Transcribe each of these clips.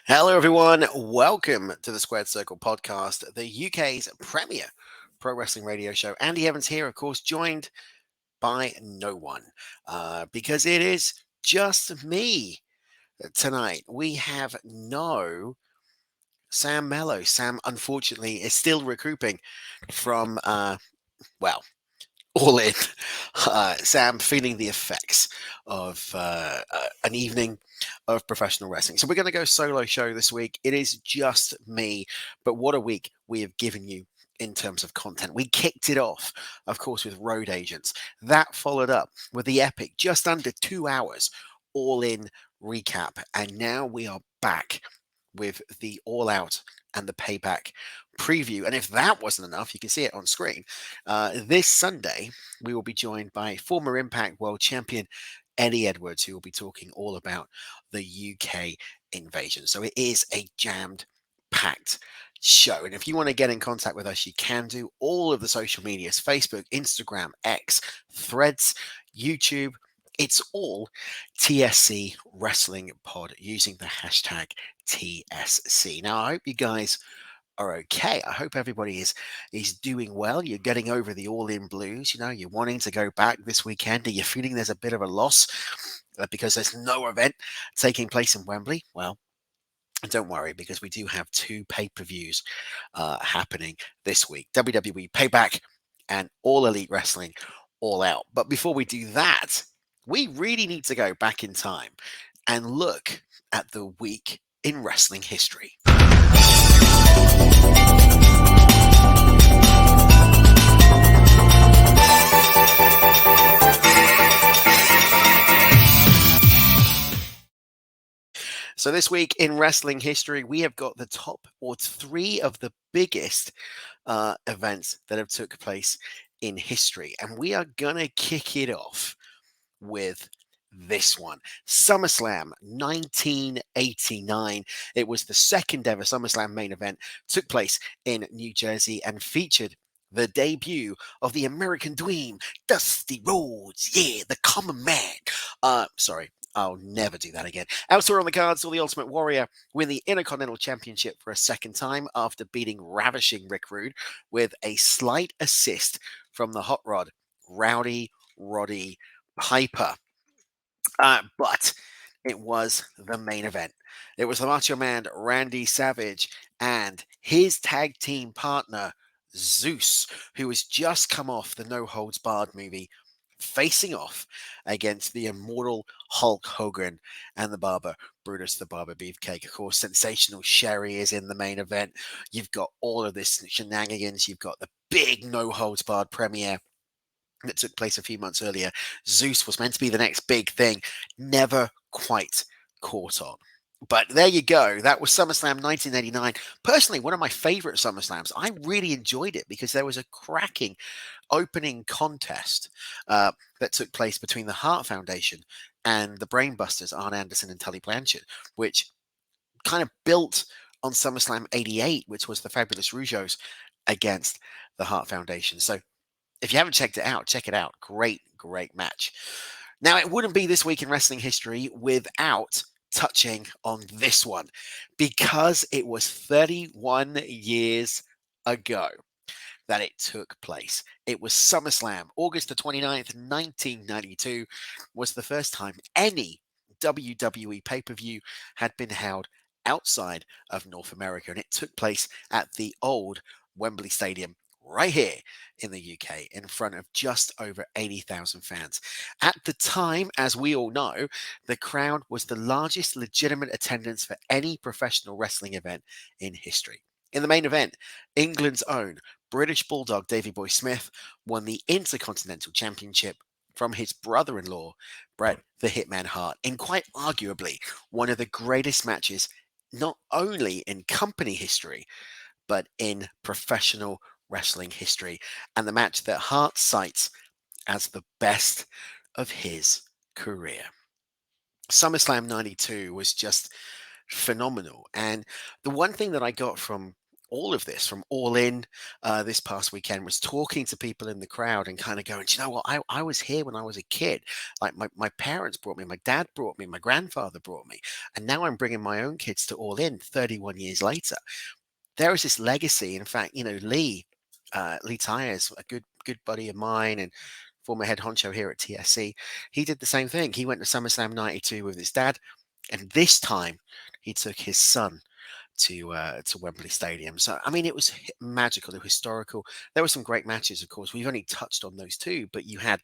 Hello, everyone. Welcome to the Squared Circle podcast, the UK's premier pro wrestling radio show. Andy Evans here, of course, joined by no one because it is just me tonight. We have no Sam Mello. Sam, unfortunately, is still recouping from, well, all in. Sam feeling the effects of an evening of professional wrestling. So we're going to go solo show this week. It is just me, but what a week we have given you in terms of content. We kicked it off, of course, with Road Agents. That followed up with the epic, just under 2 hours, all in recap. And now we are back with the All Out and the Payback preview. And if that wasn't enough, you can see it on screen. This Sunday, we will be joined by former Impact World Champion Eddie Edwards, who will be talking all about the UK invasion. So it is a jammed packed show. And if you want to get in contact with us, you can do all of the social medias: Facebook, Instagram, X, Threads, YouTube. It's all TSC Wrestling Pod using the hashtag TSC. Now, I hope you guys are okay. I hope everybody is doing well. You're getting over the all-in blues. You know, you're wanting to go back this weekend. Are you feeling there's a bit of a loss because there's no event taking place in Wembley? Well, don't worry, because we do have two pay-per-views happening this week: WWE Payback and All Elite Wrestling All Out. But before we do that, we really need to go back in time and look at the week in wrestling history. So this week in wrestling history, we have got the top or three of the biggest events that have took place in history, and we are gonna kick it off with this one: SummerSlam 1989. It was the second ever SummerSlam main event, took place in New Jersey, and featured the debut of the American Dream, Dusty Rhodes. Yeah, the common man. Sorry, I'll never do that again. Elsewhere on the card, saw the Ultimate Warrior win the Intercontinental Championship for a second time after beating ravishing Rick Rude with a slight assist from the Hot Rod, Rowdy Roddy Piper. But it was the main event. It was the Macho Man Randy Savage and his tag team partner Zeus, who has just come off the No Holds Barred movie, facing off against the immortal Hulk Hogan and the Barber Brutus the Barber Beefcake. Of course, sensational Sherry is in the main event. You've got all of this shenanigans. You've got the big No Holds Barred premiere that took place a few months earlier. Zeus was meant to be the next big thing, never quite caught on. But there you go. That was SummerSlam 1989. Personally, one of my favorite SummerSlams. I really enjoyed it because there was a cracking opening contest that took place between the Hart Foundation and the Brainbusters, Arn Anderson and Tully Blanchard, which kind of built on SummerSlam 88, which was the Fabulous Rougeaus against the Hart Foundation. So if you haven't checked it out, check it out. Great, great match. Now, it wouldn't be this week in wrestling history without touching on this one, because it was 31 years ago that it took place. It was SummerSlam. August the 29th, 1992 was the first time any WWE pay-per-view had been held outside of North America, and it took place at the old Wembley Stadium right here in the UK in front of just over 80,000 fans. At the time, as we all know, the crowd was the largest legitimate attendance for any professional wrestling event in history. In the main event, England's own British Bulldog Davey Boy Smith won the Intercontinental Championship from his brother-in-law, Bret the Hitman Hart, in quite arguably one of the greatest matches, not only in company history, but in professional wrestling history, and the match that Hart cites as the best of his career. SummerSlam 92 was just phenomenal. And the one thing that I got from all of this from All In this past weekend was talking to people in the crowd and kind of going, "Do you know what? I was here when I was a kid. Like my parents brought me, my dad brought me, my grandfather brought me, and now I'm bringing my own kids to All In 31 years later. There is this legacy. In fact, Lee Tyers, a good buddy of mine and former head honcho here at TSC, he did the same thing. He went to SummerSlam 92 with his dad, and this time he took his son to Wembley Stadium. So I mean, it was magical, it was historical. There were some great matches, of course. We've only touched on those two, but you had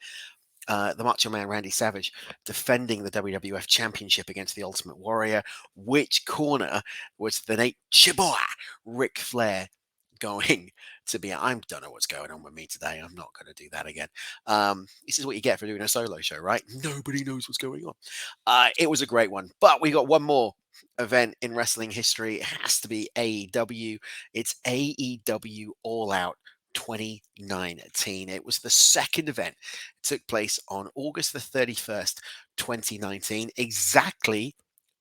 the Macho Man Randy Savage defending the WWF Championship against the Ultimate Warrior. Which corner was the Nate Chiboy Ric Flair going to be? I don't know what's going on with me today. I'm not going to do that again. This is what you get for doing a solo show, right? Nobody knows what's going on. It was a great one, but we got one more event in wrestling history. It has to be AEW. It's AEW All Out 2019. It was the second event. It took place on August the 31st, 2019, exactly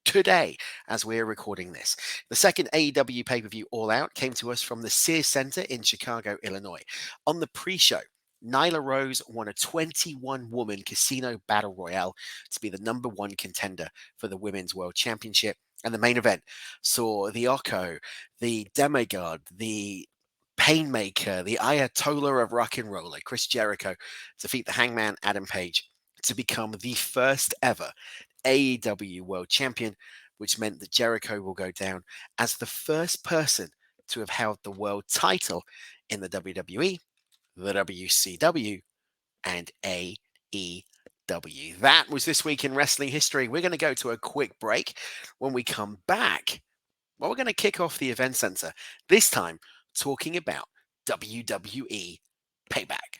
today as we're recording this. The second AEW pay-per-view All Out came to us from the Sears Center in Chicago, Illinois. On the pre-show, Nyla Rose won a 21-woman casino battle royale to be the number one contender for the Women's World Championship. And the main event saw the Oko, the Demigod, the Painmaker, the Ayatollah of rock and roll, like Chris Jericho, defeat the Hangman Adam Page to become the first ever AEW World Champion, which meant that Jericho will go down as the first person to have held the world title in the WWE, the WCW, and AEW. That was this week in wrestling history. We're going to go to a quick break. When we come back, well, we're going to kick off the event center, this time talking about WWE Payback.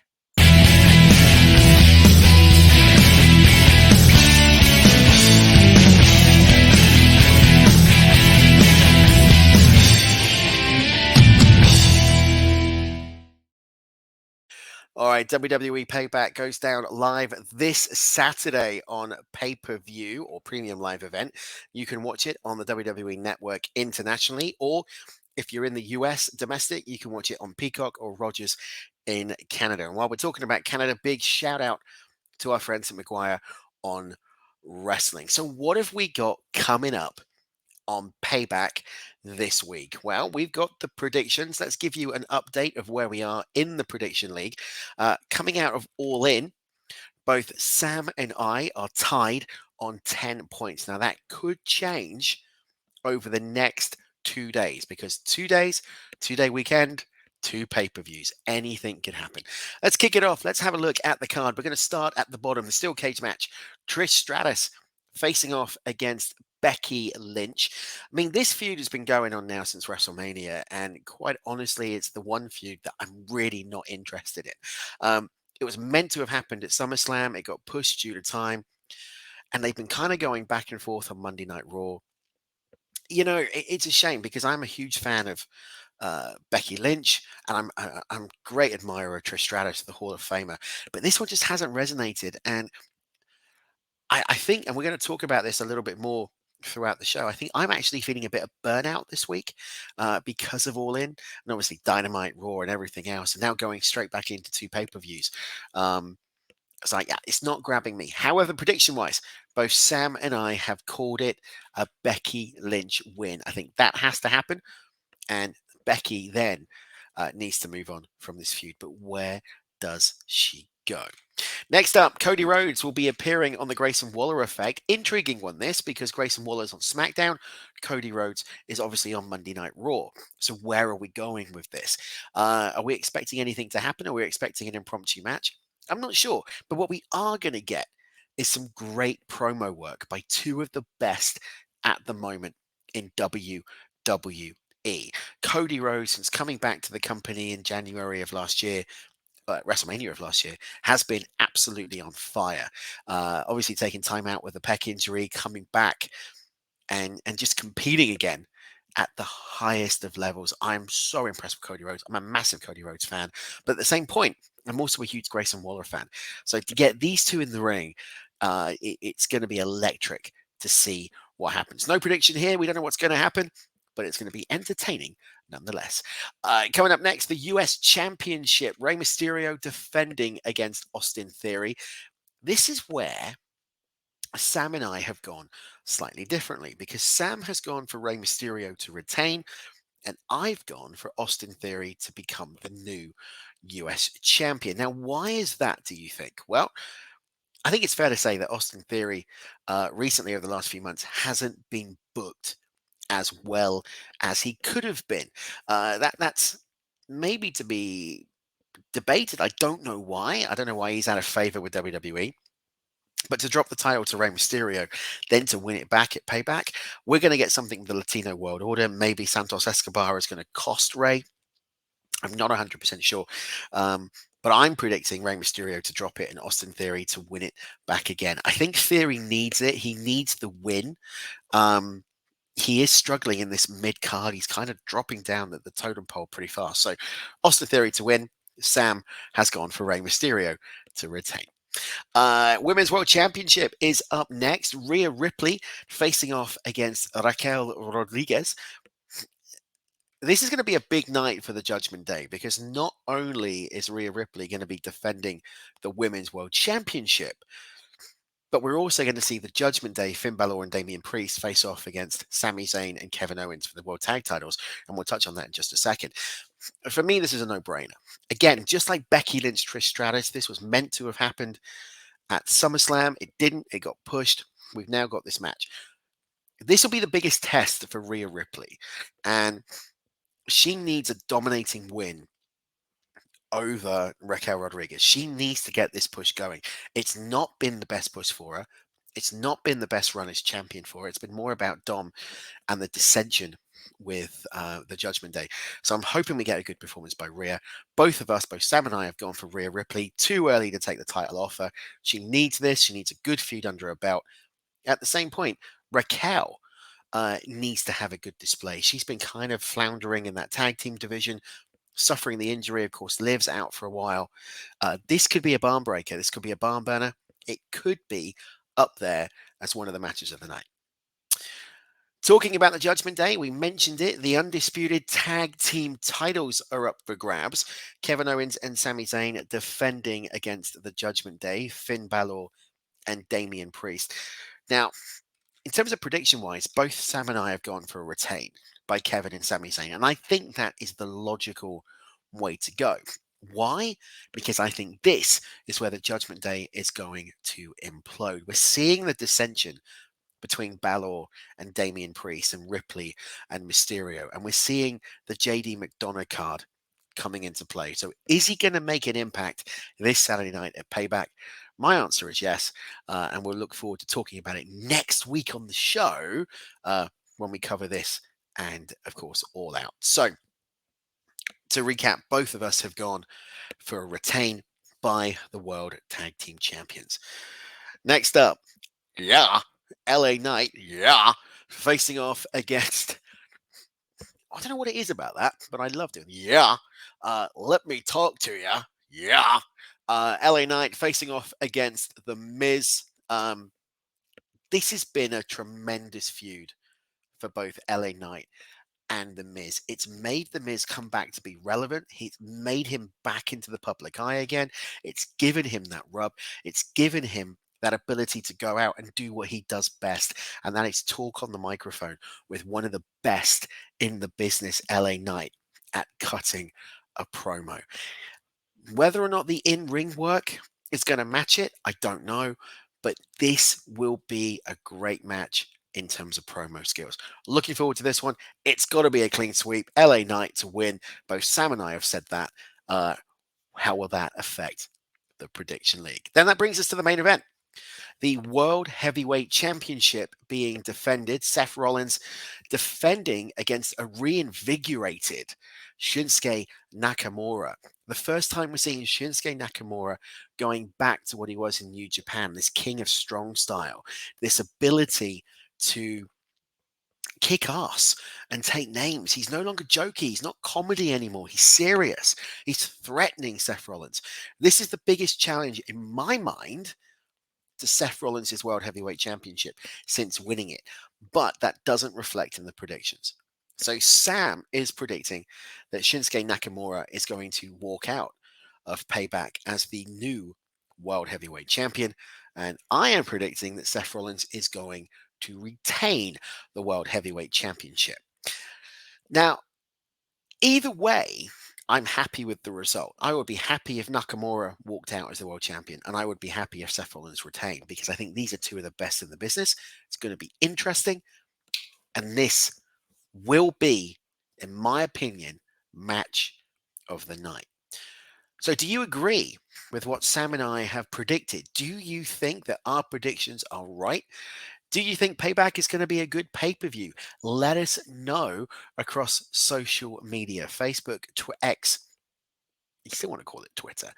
All right, WWE Payback goes down live this Saturday on pay-per-view or premium live event. You can watch it on the WWE Network internationally, or if you're in the US domestic, you can watch it on Peacock or Rogers in Canada. And while we're talking about Canada, big shout out to our friends at McGuire on wrestling. So what have we got coming up on Payback this week? Well, we've got the predictions. Let's give you an update of where we are in the prediction league. Coming out of All In, both Sam and I are tied on 10 points. Now, that could change over the next 2 days because 2 days, 2-day weekend, two pay-per-views. Anything can happen. Let's kick it off. Let's have a look at the card. We're going to start at the bottom, the steel cage match. Trish Stratus facing off against Becky Lynch. I mean, this feud has been going on now since WrestleMania, and quite honestly, it's the one feud that I'm really not interested in. It was meant to have happened at SummerSlam. It got pushed due to time, and they've been kind of going back and forth on Monday Night Raw. It's a shame because I'm a huge fan of Becky Lynch, and I'm a great admirer of Trish Stratus, the Hall of Famer. But this one just hasn't resonated, and I think, and we're going to talk about this a little bit more throughout the show. I think I'm actually feeling a bit of burnout this week because of All In, and obviously Dynamite, Raw, and everything else, and now going straight back into two pay-per-views. It's like, yeah, it's not grabbing me. However, prediction-wise, both Sam and I have called it a Becky Lynch win. I think that has to happen, and Becky then needs to move on from this feud. But where does she go? Next up, Cody Rhodes will be appearing on the Grayson Waller effect. Intriguing one, this, because Grayson Waller's on SmackDown. Cody Rhodes is obviously on Monday Night Raw. So where are we going with this? Are we expecting anything to happen? Are we expecting an impromptu match? I'm not sure. But what we are going to get is some great promo work by two of the best at the moment in WWE. Cody Rhodes, since coming back to the company in January of last year, WrestleMania of last year, has been absolutely on fire. Obviously taking time out with a pec injury, coming back and just competing again at the highest of levels. I'm so impressed with Cody Rhodes. I'm a massive Cody Rhodes fan, but at the same point, I'm also a huge Grayson Waller fan. So to get these two in the ring, it's going to be electric to see what happens. No prediction here. We don't know what's going to happen, but it's going to be entertaining nonetheless. Coming up next, the US Championship. Rey Mysterio defending against Austin Theory. This is where Sam and I have gone slightly differently because Sam has gone for Rey Mysterio to retain, and I've gone for Austin Theory to become the new US champion. Now, why is that, do you think? Well, I think it's fair to say that Austin Theory recently, over the last few months, hasn't been booked as well as he could have been. That's maybe to be debated. I don't know why. I don't know why he's out of favor with WWE. But to drop the title to Rey Mysterio, then to win it back at Payback, we're going to get something with the Latino World Order. Maybe Santos Escobar is going to cost Rey. I'm not 100% sure. But I'm predicting Rey Mysterio to drop it and Austin Theory to win it back again. I think Theory needs it. He needs the win. He is struggling in this mid card. He's kind of dropping down the totem pole pretty fast. So Austin Theory to win. Sam has gone for Rey Mysterio to retain. Women's World Championship is up next. Rhea Ripley facing off against Raquel Rodriguez. This is going to be a big night for the Judgment Day because not only is Rhea Ripley going to be defending the Women's World Championship, but we're also going to see the Judgment Day, Finn Balor and Damian Priest face off against Sami Zayn and Kevin Owens for the World Tag titles. And we'll touch on that in just a second. For me, this is a no-brainer. Again, just like Becky Lynch, Trish Stratus, this was meant to have happened at SummerSlam. It didn't. It got pushed. We've now got this match. This will be the biggest test for Rhea Ripley. And she needs a dominating win over Raquel Rodriguez. She needs to get this push going. It's not been the best push for her. It's not been the best run as champion for her. It's been more about Dom and the dissension with the Judgment Day. So I'm hoping we get a good performance by Rhea. Both of us, both Sam and I, have gone for Rhea Ripley. Too early to take the title off her. She needs this. She needs a good feud under her belt. At the same point, Raquel needs to have a good display. She's been kind of floundering in that tag team division, suffering the injury, of course. Liv's out for a while. This could be a barn breaker. This could be a barn burner. It could be up there as one of the matches of the night. Talking about the Judgment Day, we mentioned it. The undisputed tag team titles are up for grabs. Kevin Owens and Sami Zayn defending against the Judgment Day, Finn Balor and Damian Priest. Now, in terms of prediction-wise, both Sam and I have gone for a retain by Kevin and Sami Zayn, and I think that is the logical way to go. Why? Because I think this is where the Judgment Day is going to implode. We're seeing the dissension between Balor and Damian Priest and Ripley and Mysterio, and we're seeing the JD McDonough card coming into play. So is he going to make an impact this Saturday night at Payback? My answer is yes, and we'll look forward to talking about it next week on the show when we cover this and, of course, All Out. So to recap, both of us have gone for a retain by the World Tag Team Champions. Next up, LA Knight, facing off against, I don't know what it is about that, but I loved it. Let me talk to you. LA Knight facing off against The Miz. This has been a tremendous feud for both LA Knight and The Miz. It's made The Miz come back to be relevant. It's made him back into the public eye again. It's given him that rub. It's given him that ability to go out and do what he does best, and that is talk on the microphone with one of the best in the business, LA Knight, at cutting a promo. Whether or not the in-ring work is going to match it, I don't know, but this will be a great match in terms of promo skills. Looking forward to this one. It's got to be a clean sweep. LA Knight to win. Both Sam and I have said that. How will that affect the prediction league? Then that brings us to the main event. The World Heavyweight Championship being defended. Seth Rollins defending against a reinvigorated Shinsuke Nakamura. The first time we're seeing Shinsuke Nakamura going back to what he was in New Japan, this king of strong style, this ability to kick ass and take names. He's no longer jokey. He's not comedy anymore. He's serious. He's threatening Seth Rollins. This is the biggest challenge in my mind to Seth Rollins' World Heavyweight Championship since winning it. But that doesn't reflect in the predictions. So Sam is predicting that Shinsuke Nakamura is going to walk out of Payback as the new World Heavyweight Champion. And I am predicting that Seth Rollins is going to retain the World Heavyweight Championship. Now, either way, I'm happy with the result. I would be happy if Nakamura walked out as the world champion, and I would be happy if Seth Rollins retained, because I think these are two of the best in the business. It's going to be interesting, and this will be, in my opinion, match of the night. So, do you agree with what Sam and I have predicted? Do you think that our predictions are right? Do you think Payback is going to be a good pay per view? Let us know across social media: Facebook, X, you still want to call it Twitter,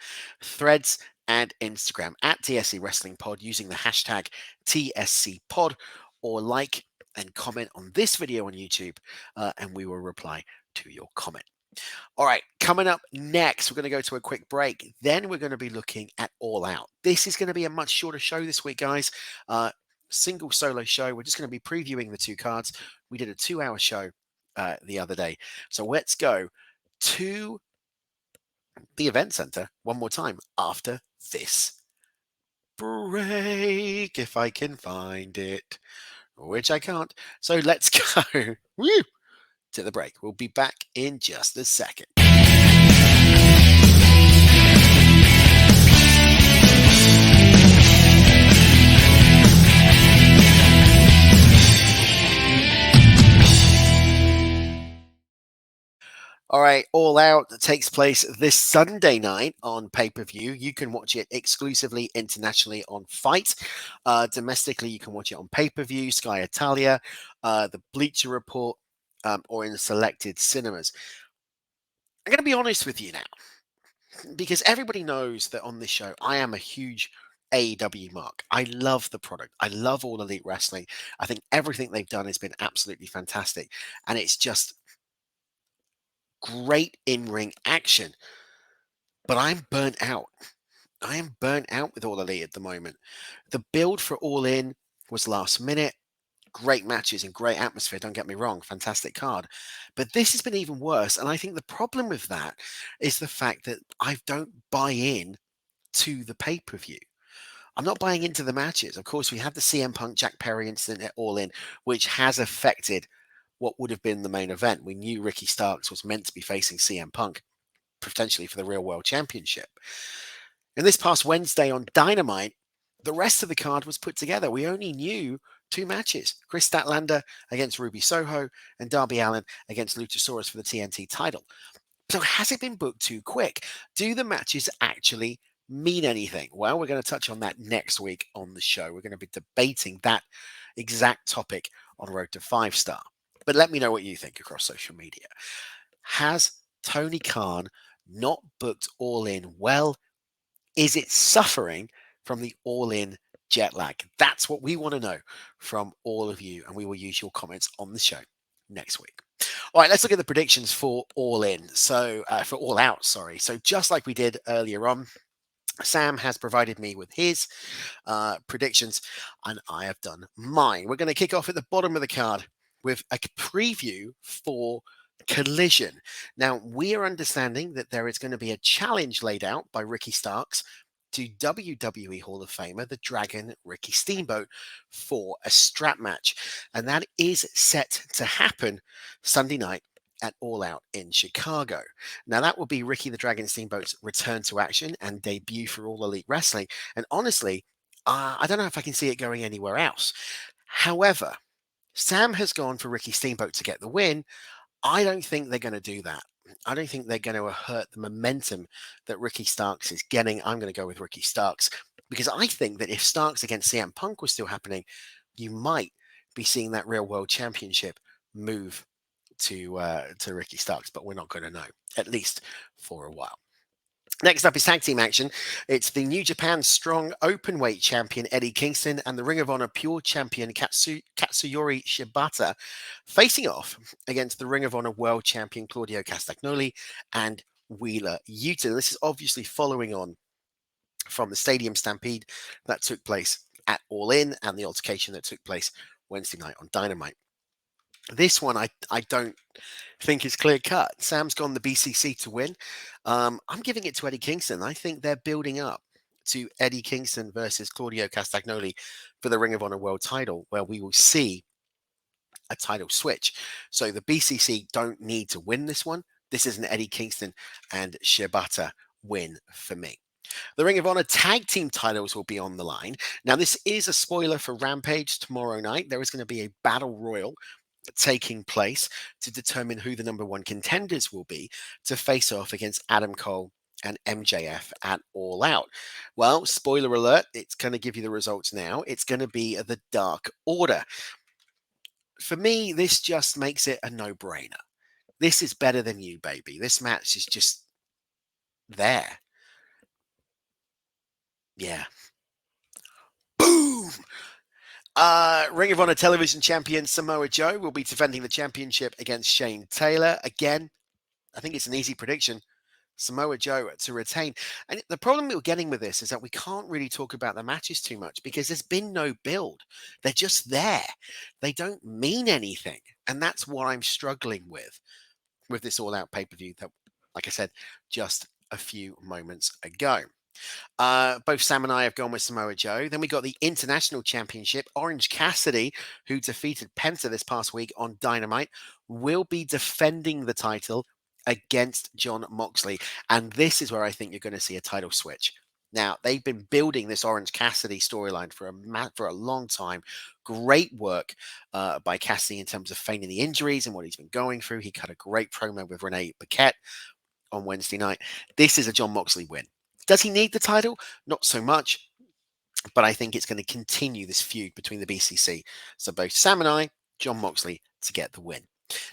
Threads, and Instagram at TSC Wrestling Pod using the hashtag TSC Pod, or like and comment on this video on YouTube, and we will reply to your comment. All right, coming up next, we're going to go to a quick break. Then we're going to be looking at All Out. This is going to be a much shorter show this week, guys. Single solo show. We're just going to be previewing the two cards. We did a 2-hour show the other day. So let's go to the event center one more time after this break, if I can find it, which I can't. So let's go woo, to the break. We'll be back in just a second. All right, All Out takes place this Sunday night on pay-per-view. You can watch it exclusively internationally on Fight. Domestically, you can watch it on pay-per-view, Sky Italia, the Bleacher Report, or in selected cinemas. I'm going to be honest with you now, because everybody knows that on this show, I am a huge AEW mark. I love the product. I love All Elite Wrestling. I think everything they've done has been absolutely fantastic. And it's just great in-ring action. But I'm burnt out. I am burnt out with All Elite at the moment. The build for All In was last minute. Great matches and great atmosphere, don't get me wrong. Fantastic card. But this has been even worse. And I think the problem with that is the fact that I don't buy in to the pay-per-view. I'm not buying into the matches. Of course, we had the CM Punk Jack Perry incident at All In, which has affected what would have been the main event. We knew Ricky Starks was meant to be facing CM Punk, potentially for the Real World Championship. And this past Wednesday on Dynamite, the rest of the card was put together. We only knew 2 matches: Chris Statlander against Ruby Soho and Darby Allin against Luchasaurus for the TNT title. So has it been booked too quick? Do the matches actually mean anything? Well, we're going to touch on that next week on the show. We're going to be debating that exact topic on Road to 5-Star. But let me know what you think across social media. Has Tony Khan not booked All In well? Is it suffering from the All In jet lag? That's what we want to know from all of you, and we will use your comments on the show next week. All right, let's look at the predictions for All In. So, for All Out, sorry. So, just like we did earlier on, Sam has provided me with his predictions, and I have done mine. We're going to kick off at the bottom of the card with a preview for Collision. Now, we are understanding that there is going to be a challenge laid out by Ricky Starks to WWE Hall of Famer, the Dragon Ricky Steamboat, for a strap match. And that is set to happen Sunday night at All Out in Chicago. Now, that will be Ricky the Dragon Steamboat's return to action and debut for All Elite Wrestling. And honestly, I don't know if I can see it going anywhere else. However, Sam has gone for Ricky Steamboat to get the win. I don't think they're going to do that. I don't think they're going to hurt the momentum that Ricky Starks is getting. I'm going to go with Ricky Starks, because I think that if Starks against CM Punk was still happening, you might be seeing that Real World Championship move to Ricky Starks, but we're not going to know, at least for a while. Next up is tag team action. It's the New Japan Strong Openweight Champion Eddie Kingston and the Ring of Honor Pure Champion Katsuyori Shibata facing off against the Ring of Honor World Champion Claudio Castagnoli and Wheeler Yuta. This is obviously following on from the Stadium Stampede that took place at All In and the altercation that took place Wednesday night on Dynamite. This one, I don't think is clear cut. Sam's gone the BCC to win. I'm giving it to Eddie Kingston. I think they're building up to Eddie Kingston versus Claudio Castagnoli for the Ring of Honor World title, where we will see a title switch. So the BCC don't need to win this one. This is an Eddie Kingston and Shibata win for me. The Ring of Honor tag team titles will be on the line. Now, this is a spoiler for Rampage tomorrow night. There is going to be a battle royal taking place to determine who the number one contenders will be to face off against Adam Cole and MJF at All Out. Well, spoiler alert, it's going to give you the results now. It's going to be the Dark Order. For me, this just makes it a no brainer. This is better than you, baby. This match is just there. Yeah. Boom! Ring of Honor Television Champion Samoa Joe will be defending the championship against Shane Taylor. Again, I think it's an easy prediction. Samoa Joe to retain. And the problem we're getting with this is that we can't really talk about the matches too much because there's been no build. They're just there. They don't mean anything. And that's what I'm struggling with this All Out pay-per-view that, like I said, just a few moments ago. Both Sam and I have gone with Samoa Joe. Then we got the International Championship. Orange Cassidy, who defeated Penta this past week on Dynamite, will be defending the title against John Moxley. And this is where I think you're going to see a title switch. Now, they've been building this Orange Cassidy storyline for a long time. Great work by Cassidy in terms of feigning the injuries and what he's been going through. He cut a great promo with Renee Paquette on Wednesday night. This is a John Moxley win. Does he need the title? Not so much, but I think it's going to continue this feud between the BCC. So both Sam and I, John Moxley, to get the win.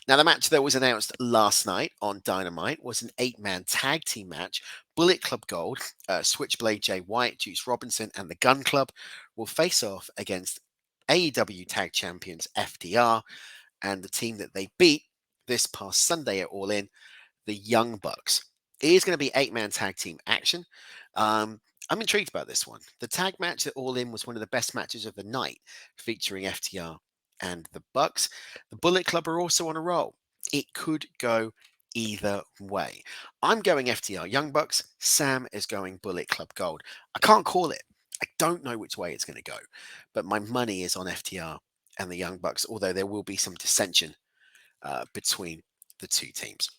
Now, the match that was announced last night on Dynamite was an 8-man tag team match. Bullet Club Gold, Switchblade Jay White, Juice Robinson, and the Gun Club will face off against AEW Tag Champions FTR and the team that they beat this past Sunday at All In, the Young Bucks. It is going to be 8-man tag team action. I'm intrigued about this one. The tag match at All In was one of the best matches of the night, featuring FTR and the Bucks. The Bullet Club are also on a roll. It could go either way. I'm going FTR Young Bucks. Sam is going Bullet Club Gold. I can't call it. I don't know which way it's going to go, but my money is on FTR and the Young Bucks, although there will be some dissension between the two teams.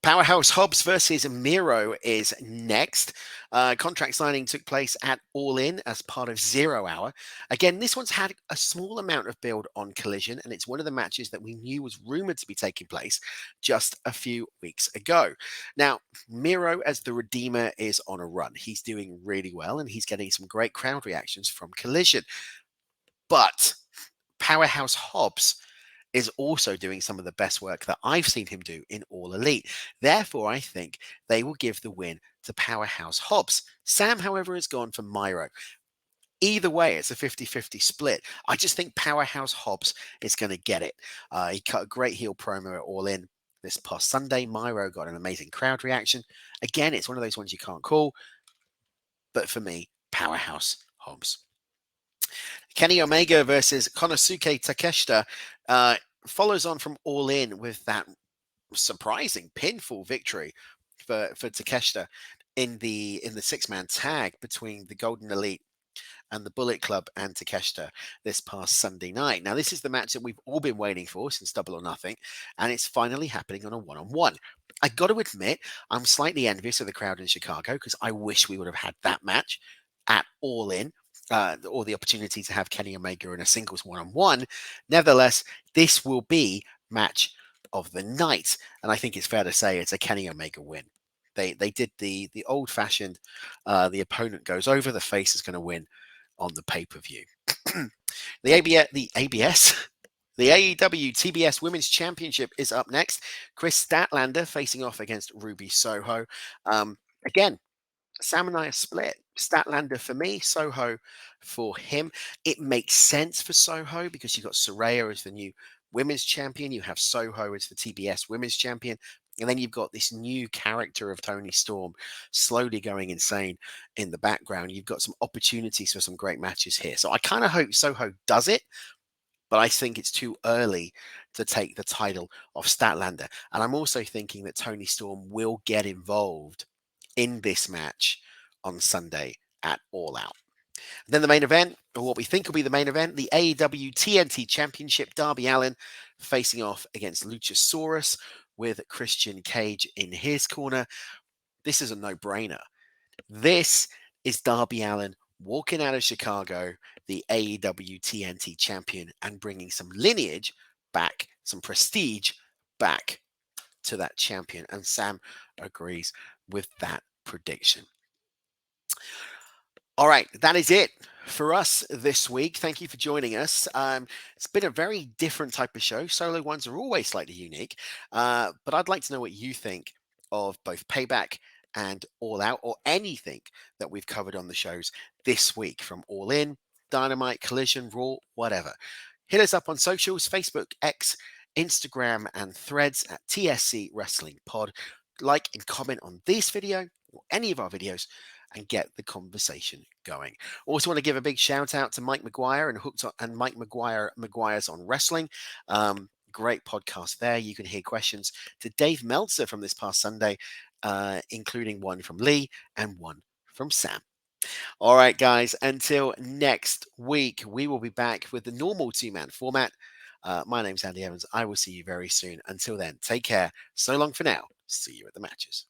Powerhouse Hobbs versus Miro is next. Contract signing took place at All In as part of 0 Hour. Again, this one's had a small amount of build on Collision, and it's one of the matches that we knew was rumored to be taking place just a few weeks ago. Now, Miro as the Redeemer is on a run. He's doing really well, and he's getting some great crowd reactions from Collision. But Powerhouse Hobbs is also doing some of the best work that I've seen him do in All Elite. Therefore, I think they will give the win to Powerhouse Hobbs. Sam, however, has gone for Miro. Either way, it's a 50-50 split. I just think Powerhouse Hobbs is going to get it. He cut a great heel promo at All In this past Sunday. Miro got an amazing crowd reaction. Again, it's one of those ones you can't call. But for me, Powerhouse Hobbs. Kenny Omega versus Konosuke Takeshita follows on from All In with that surprising pinfall victory for Takeshita in the 6-man tag between the Golden Elite and the Bullet Club and Takeshita this past Sunday night. Now, this is the match that we've all been waiting for since Double or Nothing, and it's finally happening on a one-on-one. I got to admit, I'm slightly envious of the crowd in Chicago because I wish we would have had that match at All In. Or the opportunity to have Kenny Omega in a singles one-on-one. Nevertheless, this will be match of the night, and I think it's fair to say it's a Kenny Omega win. They did the old-fashioned, the opponent goes over, the face is going to win on the pay-per-view. the AEW TBS Women's Championship is up next. Chris Statlander facing off against Ruby Soho. Again, Sam and I are split. Statlander for me, Soho for him. It makes sense for Soho because you've got Soraya as the new women's champion. You have Soho as the TBS women's champion. And then you've got this new character of Tony Storm slowly going insane in the background. You've got some opportunities for some great matches here. So I kind of hope Soho does it. but I think it's too early to take the title of Statlander. And I'm also thinking that Tony Storm will get involved in this match on Sunday at All Out. Then the main event, or what we think will be the main event, the AEW TNT Championship, Darby Allin facing off against Luchasaurus with Christian Cage in his corner. This is a no-brainer. This is Darby Allin walking out of Chicago, the AEW TNT champion, and bringing some lineage back, some prestige back to that champion. And Sam agrees with that prediction. All right, that is it for us this week. Thank you for joining us. It's been a very different type of show. Solo ones are always slightly unique, but I'd like to know what you think of both Payback and All Out, or anything that we've covered on the shows this week, from All In, Dynamite, Collision, Raw, whatever. Hit us up on socials: Facebook, X, Instagram, and Threads at TSC Wrestling Pod. Like and comment on this video or any of our videos and get the conversation going. Also want to give a big shout out to Mike McGuire and Hooked on, and Mike McGuire's on Wrestling. Great podcast there. You can hear questions to Dave Meltzer from this past Sunday, including one from Lee and one from Sam. All right, guys, until next week, we will be back with the normal two-man format. My name's Andy Evans. I will see you very soon. Until then, take care. So long for now. See you at the matches.